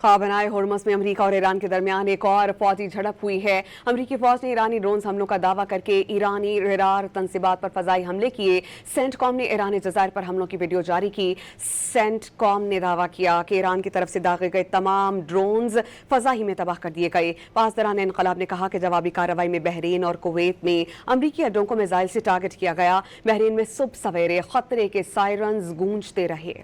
ख्वाबनाए Hormuz में अमरीका और Iran के दरमियान एक और फौजी झड़प हुई है। अमरीकी फौज ने ईरानी ड्रोन्स हमलों का दावा करके ईरानी रडार तंसीबात पर फजाई हमले किए। सेंटकॉम ने ईरानी जज़ायर पर हमलों की वीडियो जारी की। सेंटकॉम ने दावा किया कि ईरान की तरफ से दागे गए तमाम ड्रोन्स फजाई में तबाह कर दिए गए। पासदारान इनकलाब ने कहा कि जवाबी कार्रवाई में बहरीन और कुवैत में अमरीकी अड्डों को मिसाइल से टारगेट किया गया। बहरीन में सुबह सवेरे खतरे के सायरन्स गूंजते रहे।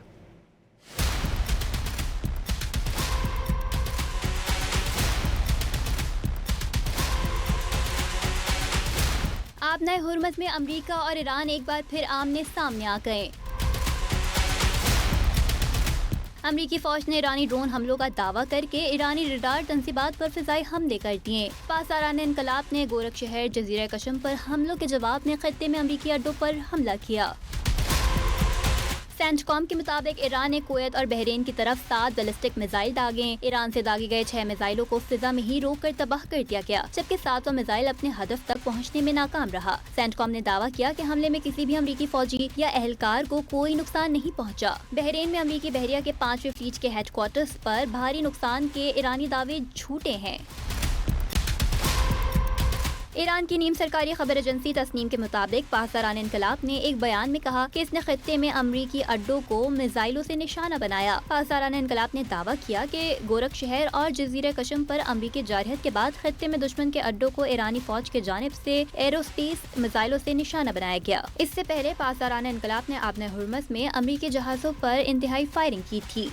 आबनाए हुर्मुज़ में अमरीका और ईरान एक बार फिर आमने सामने आ गए। अमरीकी फौज ने ईरानी ड्रोन हमलों का दावा करके ईरानी रडार तंसीबात पर फिजाई हमले कर दिए। पासदारान इनकलाब ने गोरख शहर जजीरा कशम पर हमलों के जवाब में खत्ते में अमरीकी अड्डों पर हमला किया। सेंटकॉम के मुताबिक ईरान ने कुवैत और बहरीन की तरफ 7 बैलिस्टिक मिसाइल दागे। ईरान से दागे गए 6 मिसाइलों को फिजा में ही रोककर तबाह कर दिया गया, जबकि 7वां मिसाइल अपने हदफ तक पहुंचने में नाकाम रहा। सेंटकॉम ने दावा किया कि हमले में किसी भी अमरीकी फौजी या एहलकार को कोई नुकसान नहीं पहुंचा। बहरीन में अमरीकी बहरिया के 5वें फ्लीट के हेडक्वार्टर्स पर भारी नुकसान के ईरानी दावे झूठे हैं। ईरान की नीम सरकारी खबर एजेंसी तस्नीम के मुताबिक पासदारान इनकलाब ने एक बयान में कहा कि इसने खत्ते में अमरीकी अड्डों को मिसाइलों से निशाना बनाया। पासदारान इनकलाब ने दावा किया कि गोरख शहर और जजीरा कशम पर अमरीकी जारहत के बाद खत्ते में दुश्मन के अड्डों को ईरानी फौज के जानिब से एरोस्पेस मिसाइलों से निशाना बनाया गया। इससे पहले पासदारान इनकलाब ने आबनाए हुर्मुज़ में अमरीकी जहाज़ों पर इंतहाई फायरिंग की थी।